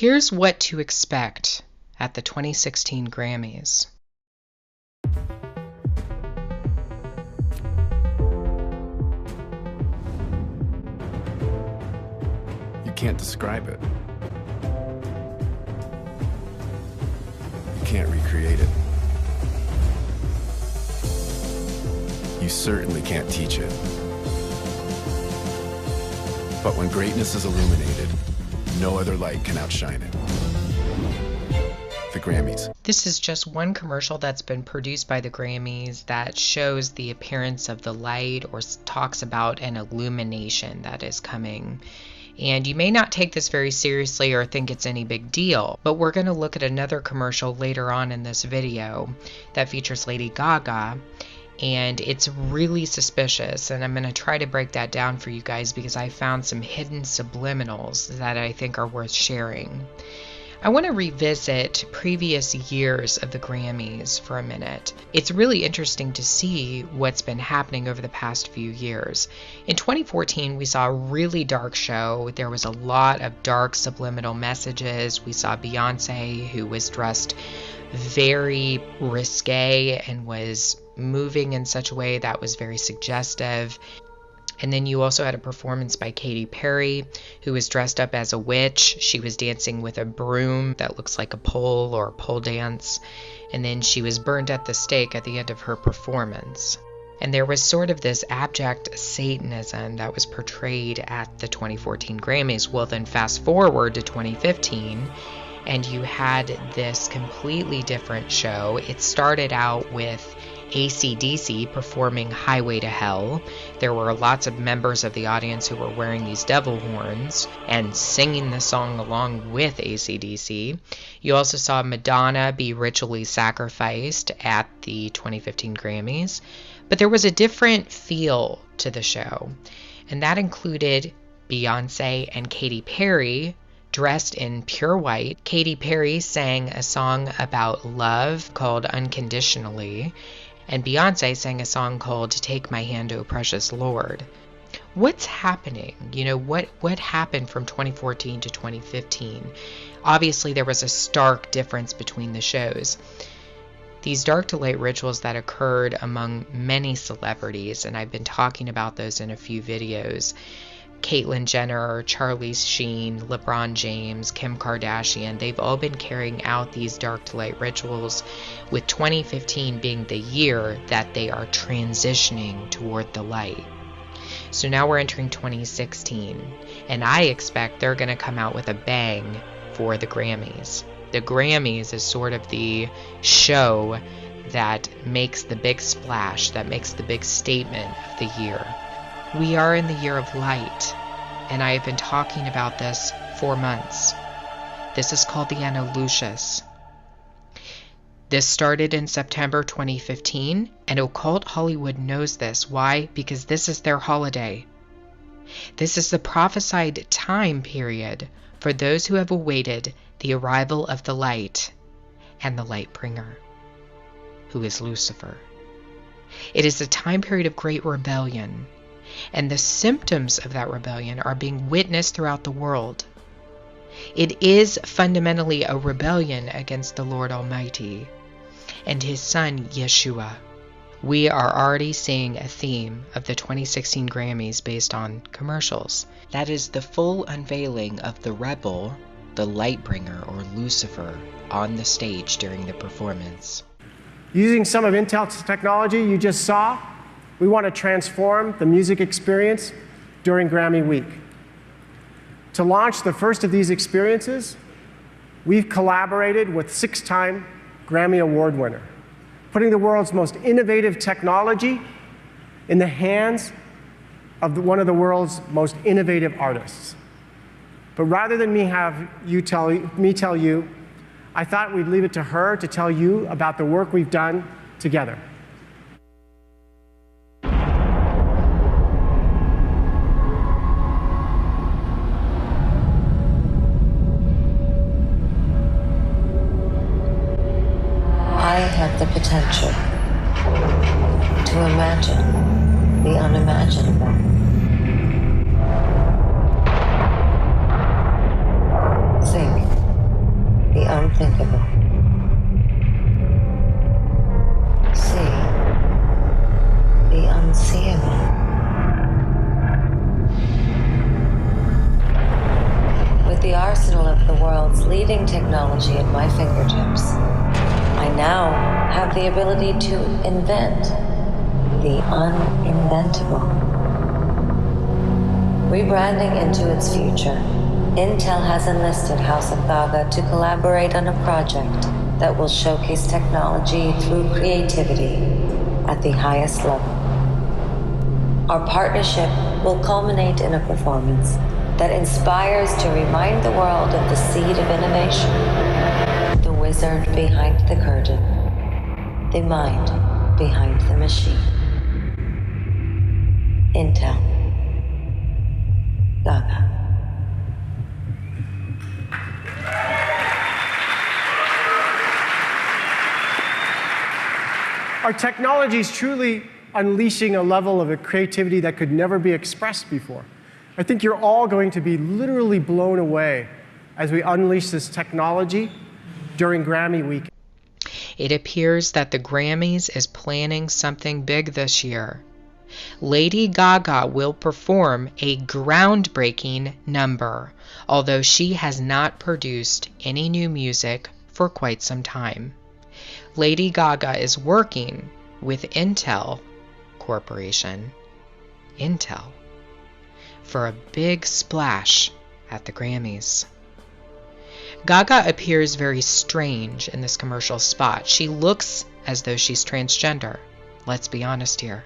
Here's what to expect at the 2016 Grammys. You can't describe it. You can't recreate it. You certainly can't teach it. But when greatness is illuminated, no other light can outshine it. The Grammys. This is just one commercial that's been produced by the Grammys that shows the appearance of the light or talks about an illumination that is coming. And you may not take this very seriously or think it's any big deal, but we're going to look at another commercial later on in this video that features Lady Gaga. And it's really suspicious, and I'm going to try to break that down for you guys because I found some hidden subliminals that I think are worth sharing. I want to revisit previous years of the Grammys for a minute. It's really interesting to see what's been happening over the past few years. In 2014, we saw a really dark show. There was a lot of dark subliminal messages. We saw Beyonce, who was dressed very risque and was moving in such a way that was very suggestive. And then you also had a performance by Katy Perry, who was dressed up as a witch. She was dancing with a broom that looks like a pole or a pole dance. And then she was burned at the stake at the end of her performance. And there was sort of this abject Satanism that was portrayed at the 2014 Grammys. Well, then fast forward to 2015, and you had this completely different show. It started out with AC/DC performing Highway to Hell. There were lots of members of the audience who were wearing these devil horns and singing the song along with AC/DC. You also saw Madonna be ritually sacrificed at the 2015 Grammys. But there was a different feel to the show, and that included Beyonce and Katy Perry dressed in pure white. Katy Perry sang a song about love called Unconditionally, and Beyonce sang a song called Take My Hand, O Precious Lord. What's happening? What happened from 2014 to 2015? Obviously, there was a stark difference between the shows. These dark to light rituals that occurred among many celebrities, and I've been talking about those in a few videos. Caitlyn Jenner, Charlize Sheen, LeBron James, Kim Kardashian, they've all been carrying out these dark to light rituals, with 2015 being the year that they are transitioning toward the light. So now we're entering 2016, and I expect they're going to come out with a bang for the Grammys. The Grammys is sort of the show that makes the big splash, that makes the big statement of the year. We are in the year of light, and I have been talking about this for months. This is called the Anna Lucis. This started in September 2015, and Occult Hollywood knows this. Why? Because this is their holiday. This is the prophesied time period for those who have awaited the arrival of the light and the light bringer, who is Lucifer. It is a time period of great rebellion, and the symptoms of that rebellion are being witnessed throughout the world. It is fundamentally a rebellion against the Lord Almighty and His Son, Yeshua. We are already seeing a theme of the 2016 Grammys based on commercials. That is the full unveiling of the rebel, the Lightbringer, or Lucifer, on the stage during the performance. Using some of Intel's technology you just saw, we want to transform the music experience during Grammy Week. To launch the first of these experiences, we've collaborated with 6-time Grammy Award winner, putting the world's most innovative technology in the hands of one of the world's most innovative artists. But rather than me tell you, I thought we'd leave it to her to tell you about the work we've done together. I have the potential to imagine the unimaginable. Think the unthinkable. See the unseeable. With the arsenal of the world's leading technology at my fingertips, I now have the ability to invent the uninventable. Rebranding into its future, Intel has enlisted House of Gaga to collaborate on a project that will showcase technology through creativity at the highest level. Our partnership will culminate in a performance that inspires to remind the world of the seed of innovation, the wizard behind the curtain, the mind behind the machine. Intel. Gaga. Our technology is truly unleashing a level of creativity that could never be expressed before. I think you're all going to be literally blown away as we unleash this technology during Grammy week. It appears that the Grammys is planning something big this year. Lady Gaga will perform a groundbreaking number, although she has not produced any new music for quite some time. Lady Gaga is working with Intel Corporation, Intel, for a big splash at the Grammys. Gaga appears very strange in this commercial spot. She looks as though she's transgender, let's be honest here.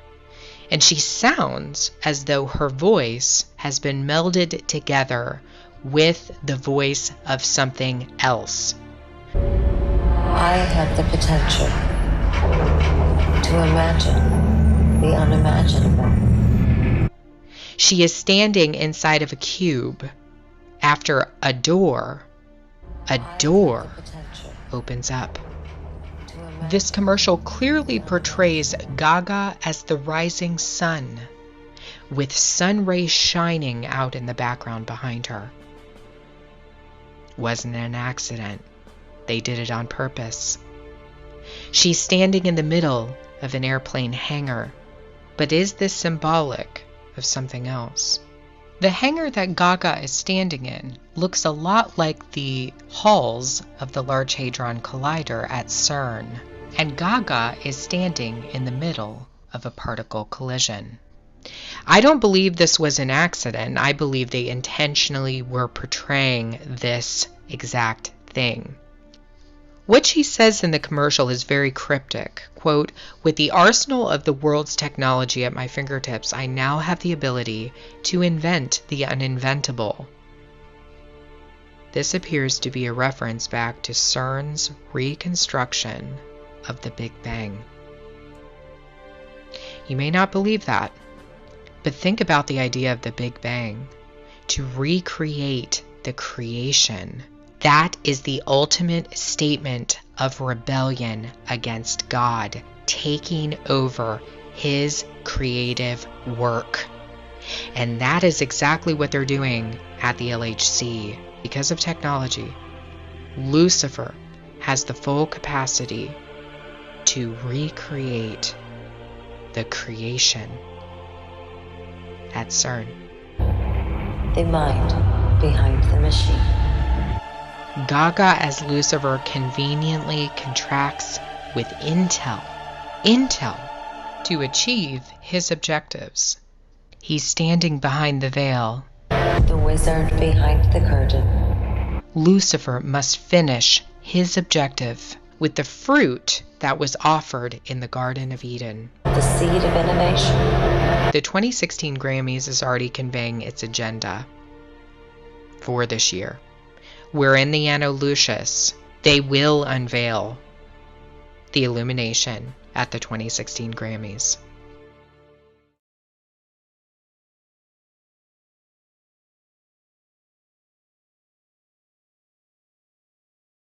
And she sounds as though her voice has been melded together with the voice of something else. I have the potential to imagine the unimaginable. She is standing inside of a cube after a door opens up. This commercial clearly portrays Gaga as the rising sun, with sun rays shining out in the background behind her. Wasn't an accident. They did it on purpose. She's standing in the middle of an airplane hangar, but is this symbolic of something else? The hangar that Gaga is standing in looks a lot like the halls of the Large Hadron Collider at CERN, and Gaga is standing in the middle of a particle collision. I don't believe this was an accident. I believe they intentionally were portraying this exact thing. What she says in the commercial is very cryptic. Quote, "With the arsenal of the world's technology at my fingertips, I now have the ability to invent the uninventable." This appears to be a reference back to CERN's reconstruction of the Big Bang. You may not believe that, but think about the idea of the Big Bang. To recreate the creation. That is the ultimate statement of rebellion against God, taking over His creative work. And that is exactly what they're doing at the LHC. Because of technology, Lucifer has the full capacity to recreate the creation at CERN. The mind behind the machine. Gaga as Lucifer conveniently contracts with Intel to achieve his objectives. He's standing behind the veil. The wizard behind the curtain. Lucifer must finish his objective with the fruit that was offered in the Garden of Eden. The seed of innovation. The 2016 Grammys is already conveying its agenda for this year. Wherein the Anno Lucius, they will unveil the illumination at the 2016 Grammys.